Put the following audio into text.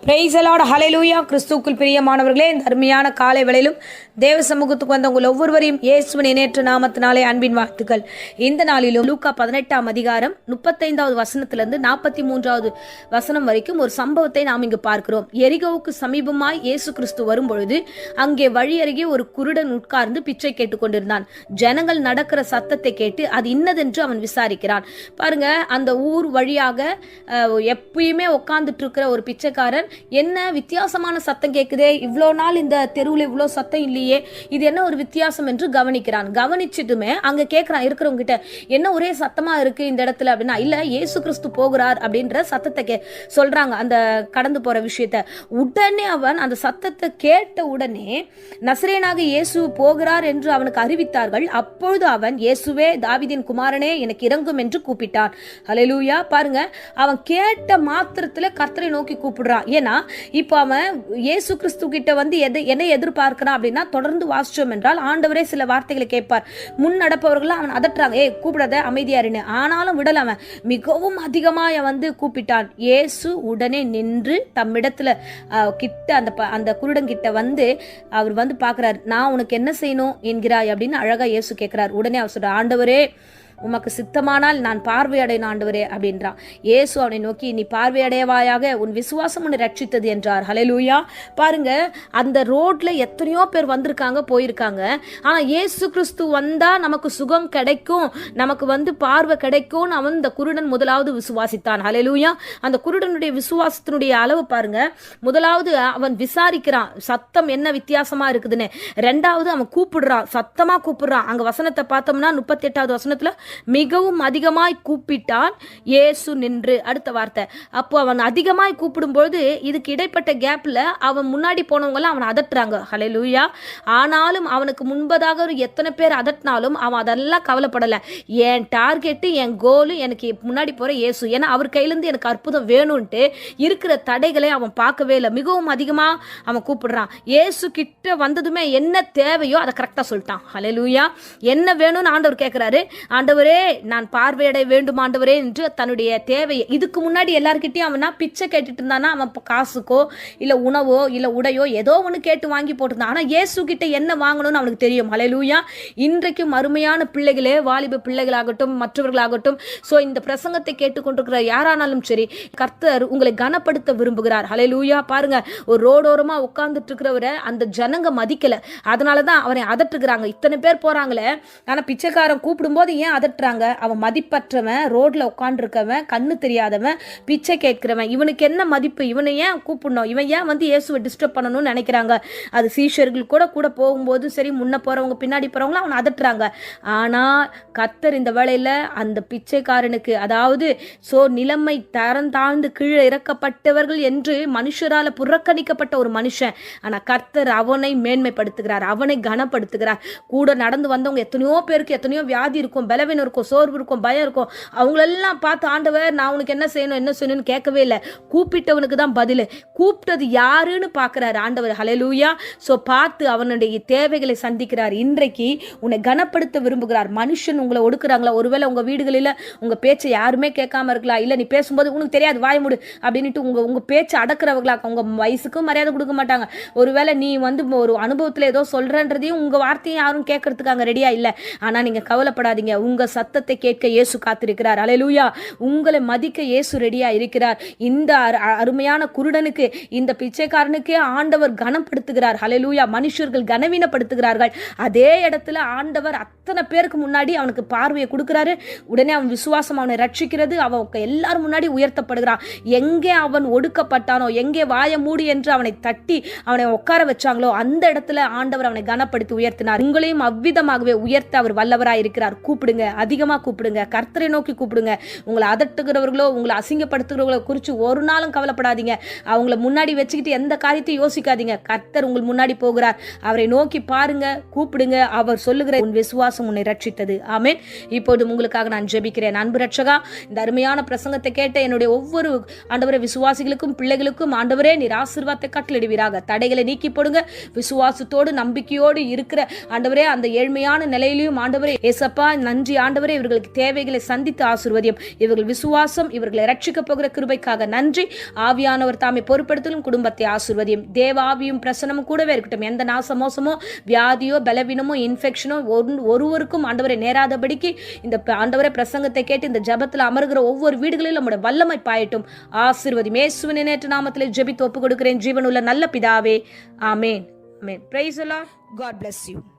Praise the Lord, ஹல்லேலூயா. கிறிஸ்துவுக்குள் பிரியமானவர்களே, இந்த அருமையான காலை வேளையிலும் தேவ சமூகத்துக்கு வந்த உங்கள் ஒவ்வொருவரையும் இயேசுவின் இணையற்ற நாமத்தினாலே அன்பின் வாழ்த்துக்கள். இந்த நாளிலும் லூக்கா 18ஆம் அதிகாரம் 35வது வசனத்திலிருந்து 43வது வசனம் வரைக்கும் ஒரு சம்பவத்தை நாம் இங்கு பார்க்கிறோம். எரிகோவுக்கு சமீபமாய் இயேசு கிறிஸ்து வரும்பொழுது அங்கே வழி அருகே ஒரு குருடன் உட்கார்ந்து பிச்சை கேட்டுக்கொண்டிருந்தான். ஜனங்கள் நடக்கிற சத்தத்தை கேட்டு அது இன்னதென்று அவன் விசாரிக்கிறான். பாருங்க, அந்த ஊர் வழியாக எப்பயுமே உட்கார்ந்துட்டு இருக்கிற ஒரு பிச்சைக்காரன், என்ன வித்தியாசமான சத்தம் கேட்குதே, இவ்வளோ நாள் இந்த தெருவில் இவ்வளோ சத்தம் இல்லையே, இது என்ன ஒரு வித்தியாசம் என்று கவனிக்கிறான். கவனிச்சுட்டுமே அங்கே கேட்குறான் இருக்கிறவங்க கிட்ட, என்ன ஒரே சத்தமா இருக்கு இந்த இடத்துல அப்படின்னா, இல்லை இயேசு கிறிஸ்து போகிறார் அப்படின்ற சத்தத்தை சொல்றாங்க, அந்த கடந்து போற விஷயத்த. உடனே அவன் அந்த சத்தத்தை கேட்ட உடனே நசரேயனாக இயேசு போகிறார் என்று அவனுக்கு அறிவித்தார்கள். அப்பொழுது அவன், இயேசுவே தாவீதின் குமாரனே எனக்கு இரங்கும் என்று கூப்பிட்டான். ஹல்லேலூயா. பாருங்க, அவன் கேட்ட மாத்திரத்துல கர்த்தரை நோக்கி கூப்பிடுறான். ஏன்னா இப்போ அவன் இயேசு கிறிஸ்து கிட்ட வந்து என்ன எதிர்பார்க்கிறான் அப்படின்னா, தொடர்ந்து வாசிச்சோம் என்றால் ஆண்டவரே சில வார்த்தைகளை கேட்பார். முன் நடப்பவர்கள் அவன் அதட்டுறாங்க, கூப்பிடாத அமைதியாருன்னு. ஆனாலும் விடல, அவன் மிகவும் அதிகமாக வந்து கூப்பிட்டான். இயேசு உடனே நின்று தம்மிடத்துல கிட்ட அந்த குருடன் கிட்ட வந்து அவர் வந்து பார்க்கிறார். நான் உனக்கு என்ன செய்யணும் என்கிறாய் அப்படின்னு அழகா இயேசு கேட்கிறார். உடனே அவர் சொல்ற, ஆண்டவரே உமக்கு சித்தமானால் நான் பார்வையடையணும் ஆண்டவரே அப்படின்றான். இயேசு அவனை நோக்கி, நீ பார்வையடையவாயாக, உன் விசுவாசம் உன்னை ரட்சித்தது என்றார். ஹல்லேலூயா. பாருங்க, அந்த ரோட்ல எத்தனையோ பேர் வந்திருக்காங்க போயிருக்காங்க. ஆனா இயேசு கிறிஸ்து வந்தா நமக்கு சுகம் கிடைக்கும், நமக்கு வந்து பார்வை கிடைக்கும். அவன் இந்த குருடன் முதலாவது விசுவாசித்தான். ஹல்லேலூயா. அந்த குருடனுடைய விசுவாசத்தினுடைய அளவு பாருங்க. முதலாவது அவன் விசாரிக்கிறான், சத்தம் என்ன வித்தியாசமா இருக்குதுன்னு. ரெண்டாவது அவன் கூப்பிடுறான், சத்தமா கூப்பிடுறான். அங்க வசனத்தை பார்த்தோம்னா 38வது வசனத்துல, மிகவும் அதிகமாய் கூப்பிட்டான், இயேசு நின்று. அடுத்த வார்த்தை, அப்போ அவன் அதிகமாய் கூப்பிடும்போது இதுக்கு இடைப்பட்ட கேப்ல அவன் முன்னாடி போனவங்க அவன் அதட்டுறாங்க. ஹல்லேலூயா. ஆனாலும் அவனுக்கு முன்பதாக ஒரு எத்தனை பேர் அதட்டினாலும் அவன் அதெல்லாம் கவலைப்படலை. என் டார்கெட்டு, என் கோலு எனக்கு முன்னாடி போற இயேசு. ஏன்னா அவர் கையிலேருந்து எனக்கு அற்புதம் வேணும்ன்ட்டு இருக்கிற தடைகளை அவன் பார்க்கவே இல்லை. மிகவும் அதிகமா அவன் கூப்பிடுறான். இயேசு கிட்ட வந்ததுமே என்ன தேவையோ அதை கரெக்டா சொல்லிட்டான். ஹல்லேலூயா. என்ன வேணும்னு ஆண்டவர் கேட்கிறாரு. ஆண்டவரே, நான் பார்வையடைய வேண்டும் ஆண்டவரே என்று தன்னுடைய தேவையை, இதுக்கு முன்னாடி எல்லார்கிட்டையும் அவனா பிச்சை கேட்டுட்டு இருந்தானா, அவன் காசுக்கோ இல்ல உணவோ இல்ல உடையோ ஏதோ ஒன்று கேட்டு வாங்கி போட்டுருந்தான். ஆனா இயேசு கிட்ட என்ன வாங்கணும்னு அவனுக்கு தெரியும். ஹல்லேலூயா. இன்றைக்கும் அருமையான பிள்ளைகளே, வாலிப பிள்ளைகளாகட்டும் மற்றவர்களாகட்டும், சோ இந்த பிரசங்கத்தை கேட்டுக்கொண்டிருக்கிற யாரானாலும் சரி, கர்த்தர் உங்களை கனப்படுத்த விரும்புகிறார். ஹல்லேலூயா. பாருங்க, ஒரு ரோடோரமா உட்கார்ந்துட்டு இருக்கிறவரை அந்த ஜனங்க மதிக்கல, அதனாலதான் அவரை அதட்டுகிறாங்க. இத்தனை பேர் போறாங்களே, ஆனா பிச்சைக்காரன் கூப்பிடும்போது ஏன் அதட்டுறாங்க? அவன் மதிப்பற்றவன், ரோட்ல உட்காந்துருக்கவன், கண்ணு தெரியாதவன், பிச்சை கேட்கிறவன், இவனுக்கு என்ன மதிப்பு? இவனை ஏன் கூப்பிடணும்? இவன் ஏன் வந்து இயேசுவை டிஸ்டர்ப் பண்ணணும்னு நினைக்கிறாங்க. அது சீஷர்கள் கூட போகும்போது சரி, முன்ன போறவங்க பின்னாடி போறவங்களும் அவனை அதட்டுறாங்க. ஆனா கர்த்தர் இந்த வேளையில அந்த பிச்சைக்காரனுக்கு, அதாவது நிலைமை தரம் தாழ்ந்து கீழே இறக்கப்பட்டவர்கள் என்று மனுஷரால புறக்கணிக்கப்பட்ட ஒரு மனுஷன், ஆனா கர்த்தர் அவனை மேன்மைப்படுத்துகிறார், அவனை கனப்படுத்துகிறார். கூட நடந்து வந்தவங்க எத்தனையோ பேருக்கு எத்தனையோ வியாதி இருக்கும், பலவீனம் இருக்கும், சோர்வு இருக்கும், பயம் இருக்கும். அவங்களெல்லாம் பார்த்து ஆண்டவர் நான் உனக்கு என்ன செய்யணும்னு கேட்கவே இல்லை. கூப்பிட்டவனுக்கு தான் பதில். கூப்பிட்டது யாருன்னு பார்க்கிறார் ஆண்டவர். ஹல்லேலூயா. பார்த்து அவனுடைய தேவைகளை சந்திக்கிறார். இன்றைக்கு உன்னை கனப்படுத்த விரும்புகிறார். மனுஷன் உங்களை ஒடுக்குறாங்களா? ஒருவேளை உங்க வீடுகளில் உங்க பேச்சை யாருமே கேட்காம இருக்கலாம். இல்ல நீ பேசும்போது உனக்கு தெரியாது, வாய மூடு அப்படின்ட்டு உங்க பேச்சை அடக்கிறவர்களா, உங்க வயசுக்கும் மரியாதை கொடுக்க மாட்டாங்க. ஒருவேளை நீ வந்து ஒரு அனுபவத்துல ஏதோ சொல்றன்றதையும் உங்க வார்த்தையும் யாரும் கேட்கறதுக்காக ரெடியா இல்லை. ஆனா நீங்க கவலைப்படாதீங்க, உங்க சத்தத்தை கேட்க இயேசு காத்திருக்கிறார். ஹல்லேலூயா. உங்களை மதிக்க இயேசு ரெடியா இருக்கிறார். இந்த அருமையான குருடனுக்கு, இந்த பிச்சைக்காரனுக்கே ஆண்டவர் கனப்படுத்துகிறார். ஹல்லேலூயா. மனுஷர்கள் கனவீனப்படுத்துகிறார்கள், அதே இடத்துல ஆண்டவர் அத்தனை பேருக்கு முன்னாடி அவனுக்கு பார்வையை கொடுக்கிறாரு. உடனே அவன் விசுவாசம் அவனை ரட்சிக்கிறது. அவன் எல்லாரும் முன்னாடி உயர்த்தப்படுகிறான். எங்கே அவன் ஒடுக்கப்பட்டானோ, எங்கே வாய மூடி என்று அவனை தட்டி அவனை உட்கார வச்சாங்களோ அந்த இடத்துல ஆண்டவர் அவனை கனப்படுத்தி உயர்த்தினார். உங்களையும் அவ்விதமாகவே உயர்த்த அவர் வல்லவராய் இருக்கிறார். கூப்பிடுங்க, அதிகமா கூப்பிடுங்க, கர்த்தரை நோக்கி கூப்பிடுங்க. உங்களை அதட்டுகிறவர்களோ உங்களை அசிங்கப்படுத்துகிறவர்களோ குறித்து ஒரு நாளும் கவலைப்படாதீங்க. அவங்கள முன்னாடி வச்சுக்கிட்டு எந்த காரியத்தையும் யோசிக்காதீங்க. கர்த்தர் உங்கள் முன்னாடி போகிறார். அவரை நோக்கி பாருங்க, கூப்பிடுங்க. அவர் சொல்லுகிற உன் விசுவாசம் உன்னை ரட்சித்தது. ஆமென். இப்போது உங்களுக்காக நான் ஜெபிக்கிறேன். அன்பு ரட்சகா, இந்த அருமையான பிரசங்கத்தை கேட்ட என்னுடைய ஒவ்வொரு ஆண்டவரே விசுவாசிகளுக்கும் பிள்ளைகளுக்கும் ஆண்டவரே நீர் ஆசீர்வாதத்தை கட்டளிடுவீராக. தடைகளை நீக்கி போடுங்க. விசுவாசத்தோடு நம்பிக்கையோடு இருக்கிற ஆண்டவரே அந்த ஏழ்மையான நிலையிலையும் ஆண்டவரே ஏசப்பா நன்றி ஆண்டவரே இவர்களுக்கு தேவைகளை சந்தித்து ஆசீர்வதியும். இவர்கள் விசுவாசம் இவர்களை ரட்சிக்க போகிற கிருபைக்காக நன்றி. ஆவியானவர் தாமே பொறுப்படுத்தலும் குடும்பத்தை ஆசீர்வதியும். தேவ ஆவியும் பிரசனமும் கூடவே இருக்கட்டும். எந்த நாசமோசமோ வியாதியோ பலவீனமோ இன்ஃபெக்ஷனோ ஒருவருக்கும் ஆண்டவரை நேராதபடிக்கு இந்த ஆண்டவரை பிரசங்கத்தை கேட்டு இந்த ஜபத்தில் அமர்கிற ஒவ்வொரு வீடுகளிலும் நம்முடைய வல்லமை பாயட்டும். ஆசீர்வதியும். இயேசுவின் நேற்று நாமத்திலே ஜெபித்து ஒப்பு கொடுக்கிறேன் ஜீவனுள்ள நல்ல பிதாவே. ஆமென். Amen. Praise the Lord. God bless you.